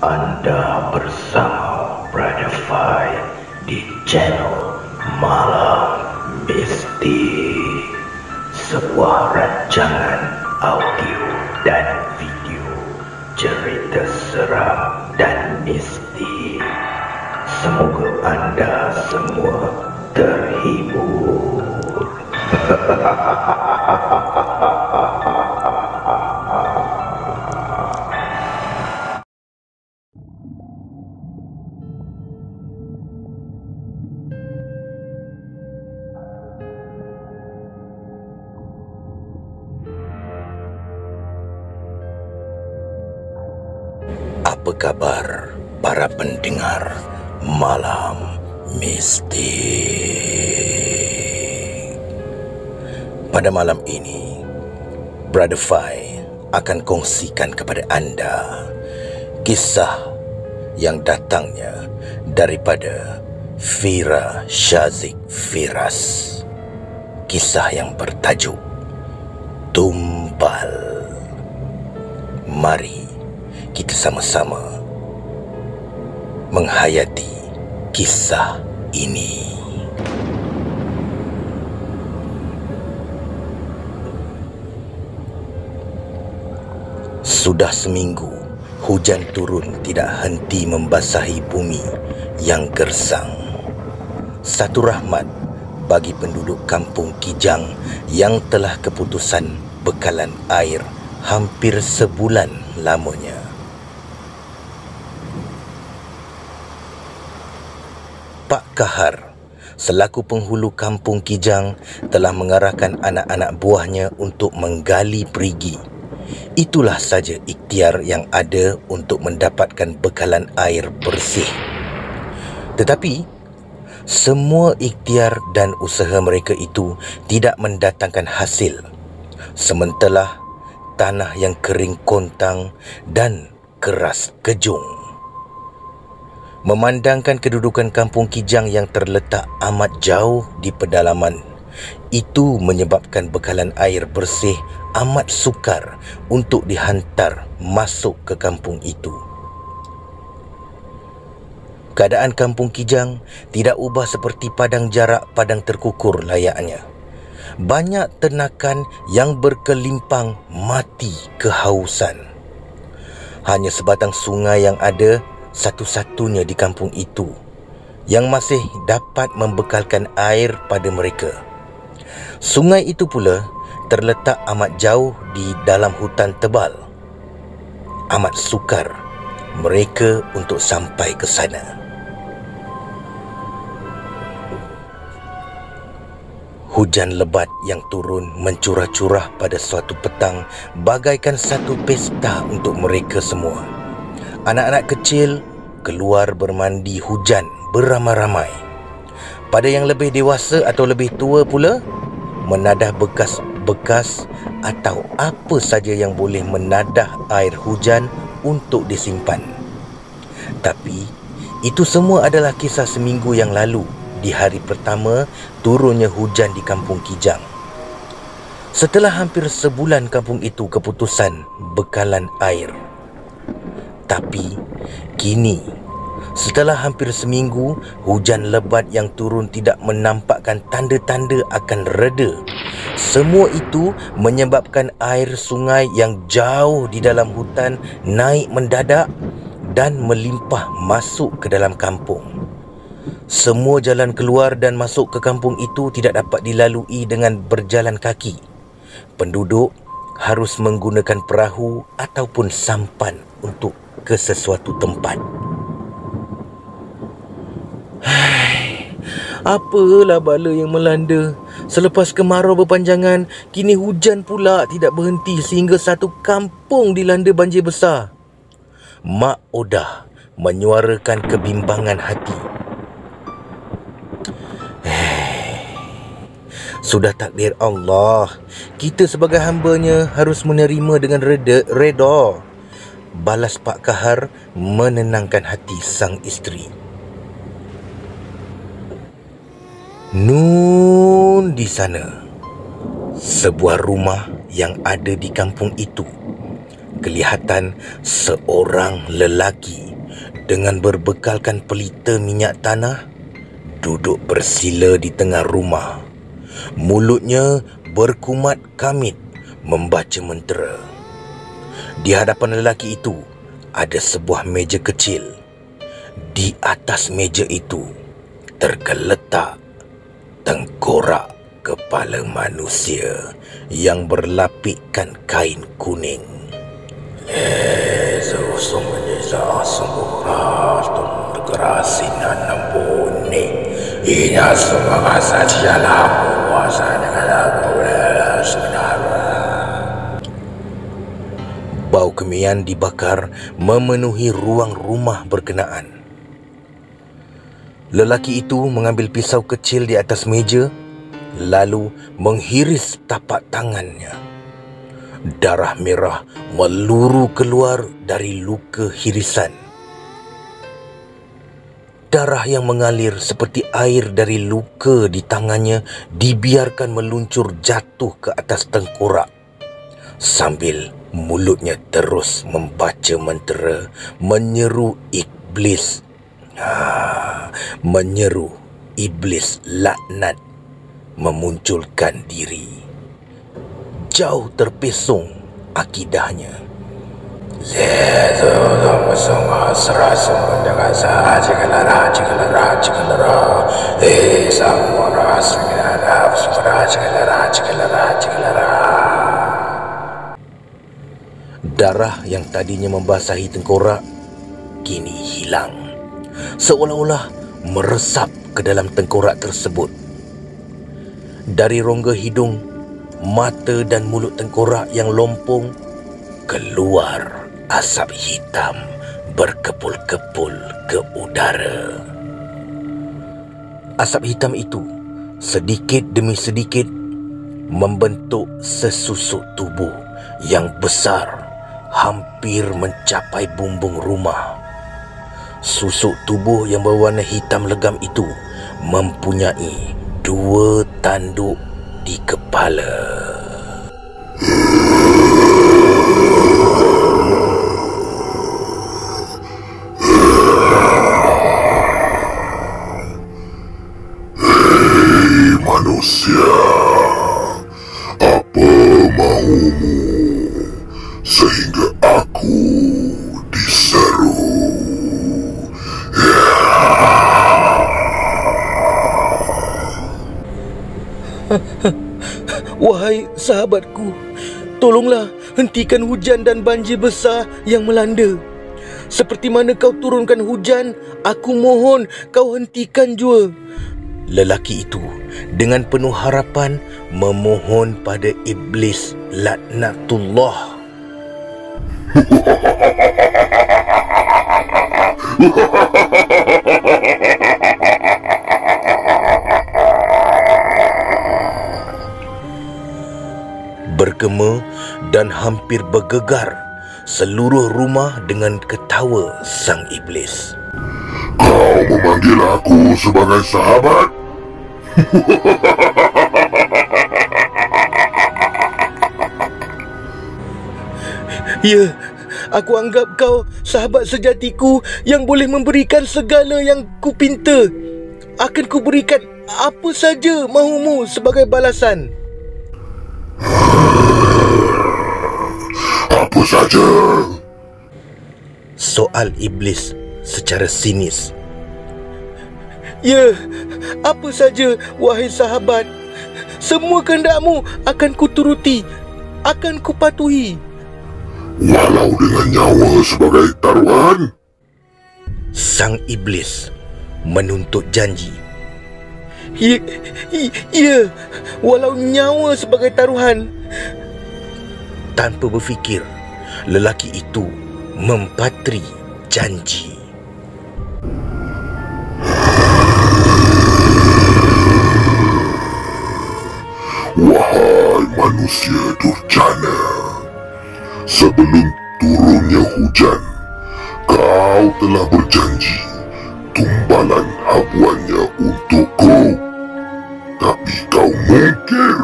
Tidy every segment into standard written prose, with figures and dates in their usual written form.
Anda bersama Brother Fai di channel Malam Mistik, sebuah rancangan audio dan video cerita seram dan mistik. Semoga Anda semua terhibur. Apa kabar para pendengar Malam Mistik? Pada malam ini, Brother Fai akan kongsikan kepada anda kisah yang datangnya daripada Fira Syazik Firas. Kisah yang bertajuk Tumbal. Mari kita sama-sama menghayati kisah ini. Sudah seminggu hujan turun tidak henti membasahi bumi yang gersang. Satu rahmat bagi penduduk kampung Kijang yang telah keputusan bekalan air hampir sebulan lamanya. Pak Kahar selaku penghulu kampung Kijang telah mengarahkan anak-anak buahnya untuk menggali perigi. Itulah saja ikhtiar yang ada untuk mendapatkan bekalan air bersih. Tetapi semua ikhtiar dan usaha mereka itu tidak mendatangkan hasil. Sementara tanah yang kering kontang dan keras kejung. Memandangkan kedudukan kampung Kijang yang terletak amat jauh di pedalaman, itu menyebabkan bekalan air bersih amat sukar untuk dihantar masuk ke kampung itu. Keadaan kampung Kijang tidak ubah seperti padang jarak padang terkukur layaknya. Banyak ternakan yang berkelimpang mati kehausan. Hanya sebatang sungai yang ada satu-satunya di kampung itu yang masih dapat membekalkan air pada mereka. Sungai itu pula terletak amat jauh di dalam hutan tebal. Amat sukar mereka untuk sampai ke sana. Hujan lebat yang turun mencurah-curah pada suatu petang bagaikan satu pesta untuk mereka semua. Anak-anak kecil keluar bermandi hujan beramai-ramai. Pada yang lebih dewasa atau lebih tua pula, menadah bekas-bekas atau apa saja yang boleh menadah air hujan untuk disimpan. Tapi itu semua adalah kisah seminggu yang lalu, di hari pertama turunnya hujan di kampung Kijang. Setelah hampir sebulan kampung itu keputusan bekalan air. Tapi kini, setelah hampir seminggu, hujan lebat yang turun tidak menampakkan tanda-tanda akan reda. Semua itu menyebabkan air sungai yang jauh di dalam hutan naik mendadak dan melimpah masuk ke dalam kampung. Semua jalan keluar dan masuk ke kampung itu tidak dapat dilalui dengan berjalan kaki. Penduduk harus menggunakan perahu ataupun sampan untuk ke sesuatu tempat. Apalah bala yang melanda. Selepas kemarau berpanjangan, kini hujan pula tidak berhenti sehingga satu kampung dilanda banjir besar. Mak Odah menyuarakan kebimbangan hati. Sudah takdir Allah, kita sebagai hambanya harus menerima dengan reda, balas Pak Kahar menenangkan hati sang isteri. Nun di sana, sebuah rumah yang ada di kampung itu, kelihatan seorang lelaki dengan berbekalkan pelita minyak tanah, duduk bersila di tengah rumah. Mulutnya berkumat kamit membaca mentera. Di hadapan lelaki itu ada sebuah meja kecil. Di atas meja itu tergeletak tengkorak kepala manusia yang berlapikkan kain kuning. Bau kemian dibakar memenuhi ruang rumah berkenaan. Lelaki itu mengambil pisau kecil di atas meja, lalu menghiris tapak tangannya. Darah merah meluru keluar dari luka hirisan. Darah yang mengalir seperti air dari luka di tangannya dibiarkan meluncur jatuh ke atas tengkorak, sambil mulutnya terus membaca mentera, menyeru iblis. Menyeru iblis laknat memunculkan diri. Jauh terpesong akidahnya. Darah yang tadinya membasahi tengkorak kini hilang, seolah-olah meresap ke dalam tengkorak tersebut. Dari rongga hidung, mata dan mulut tengkorak yang lompong keluar asap hitam berkepul-kepul ke udara. Asap hitam itu sedikit demi sedikit membentuk sesusuk tubuh yang besar, hampir mencapai bumbung rumah. Susuk tubuh yang berwarna hitam legam itu mempunyai 2 tanduk di kepala. Hei manusia, apa maumu sehingga aku diseru? Wahai sahabatku, tolonglah hentikan hujan dan banjir besar yang melanda. Seperti mana kau turunkan hujan, aku mohon kau hentikan jua. Lelaki itu dengan penuh harapan memohon pada iblis laknatullah. Bergema dan hampir bergegar seluruh rumah dengan ketawa sang iblis. Kau memanggil aku sebagai sahabat? Ya, aku anggap kau sahabat sejatiku yang boleh memberikan segala yang ku pinta. Akan ku berikan apa saja mahumu sebagai balasan. Apa saja? Soal iblis secara sinis. Ya, apa saja wahai sahabat. Semua kehendakmu akan ku turuti, akan ku patuhi. Walau dengan nyawa sebagai taruhan? Sang iblis menuntut janji. Ya, walau nyawa sebagai taruhan. Tanpa berfikir, lelaki itu mempatri janji. Wahai manusia durjana, sebelum turunnya hujan, kau telah berjanji tumbalan habuannya untukku. Tapi kau mungkir.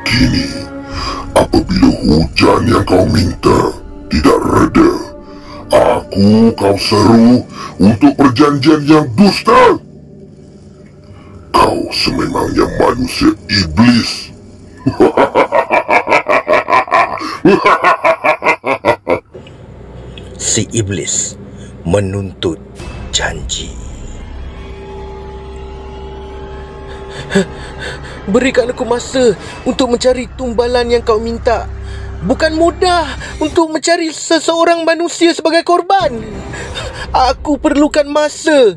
Kini, apabila hujan yang kau minta tidak reda, Aku kau seru untuk perjanjian yang dusta. Kau sememangnya manusia iblis. Si iblis menuntut janji. Berikan aku masa untuk mencari tumbalan yang kau minta. Bukan mudah untuk mencari seseorang manusia sebagai korban. Aku perlukan masa.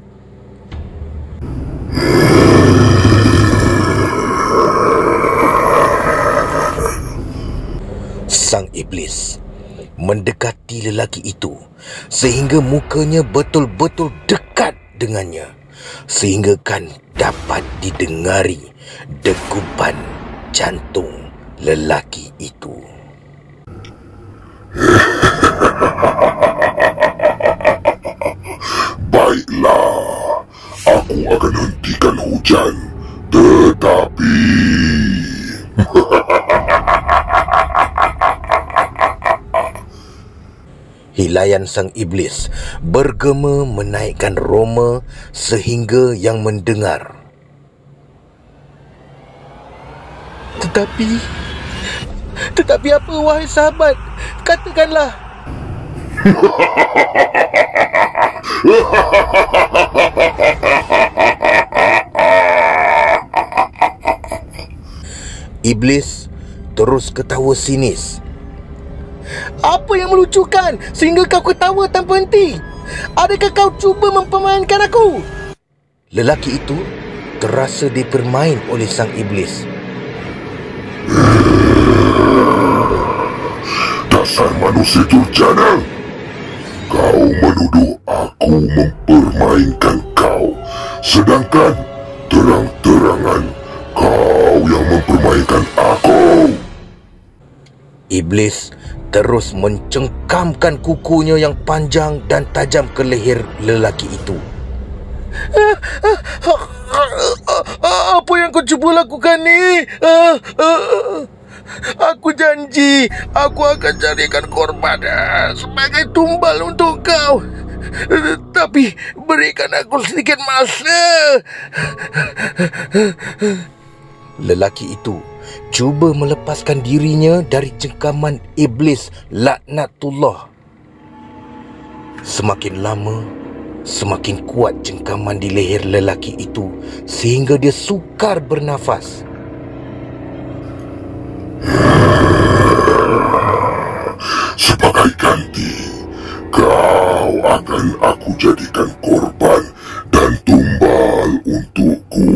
Sang iblis mendekati lelaki itu sehingga mukanya betul-betul dekat dengannya, sehingga kan dapat didengari degupan jantung lelaki itu. Baiklah, aku akan hentikan hujan. Tetapi Hilayan sang iblis bergema menaikkan roma sehingga yang mendengar. Tetapi apa, wahai sahabat? Katakanlah. Iblis terus ketawa sinis. Apa yang melucukan sehingga kau ketawa tanpa henti? Adakah kau cuba mempermainkan aku? Lelaki itu terasa dipermain oleh sang iblis. dasar manusia durjana, kau menuduh aku mempermainkan kau, sedangkan terang-terangan kau yang mempermainkan aku. Iblis terus mencengkamkan kukunya yang panjang dan tajam ke leher lelaki itu. Apa yang kau cuba lakukan ni? Aku janji aku akan jadikan korban sebagai tumbal untuk kau. Tapi berikan aku sedikit masa. Lelaki itu cuba melepaskan dirinya dari cengkaman iblis laknatullah. Semakin lama, semakin kuat cengkaman di leher lelaki itu sehingga dia sukar bernafas. Sebagai ganti, kau akan aku jadikan korban dan tumbal untukku.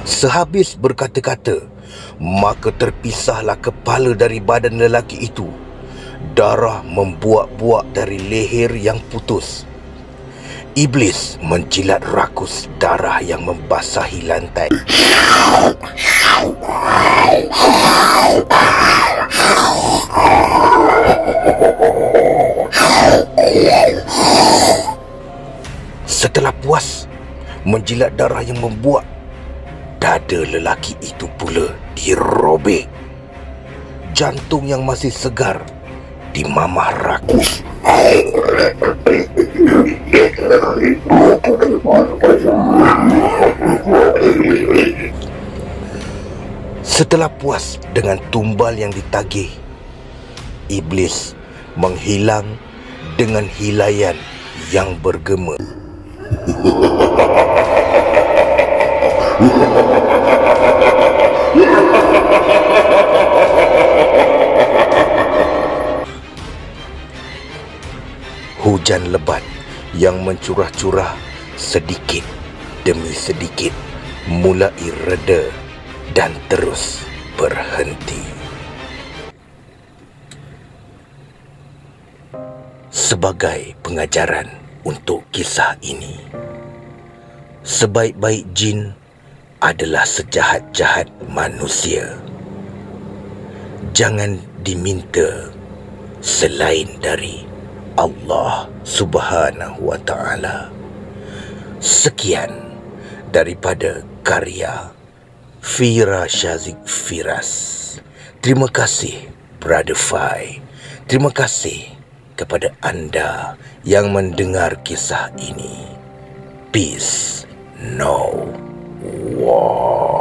Sehabis berkata-kata, maka terpisahlah kepala dari badan lelaki itu. Darah membuak-buak dari leher yang putus. Iblis menjilat rakus darah yang membasahi lantai. Setelah puas menjilat darah yang membuak, dada lelaki itu pula dirobek. Jantung yang masih segar dimamah rakus. Setelah puas dengan tumbal yang ditagih, iblis menghilang dengan hilayan yang bergema. Hujan lebat yang mencurah-curah sedikit demi sedikit mulai reda dan terus berhenti. Sebagai pengajaran untuk kisah ini, sebaik-baik jin adalah sejahat-jahat manusia. Jangan diminta selain dari Allah Subhanahu wa Ta'ala. Sekian daripada karya Fira Syazik Firas. Terima kasih Brother Fai. Terima kasih kepada anda yang mendengar kisah ini. Peace, no war.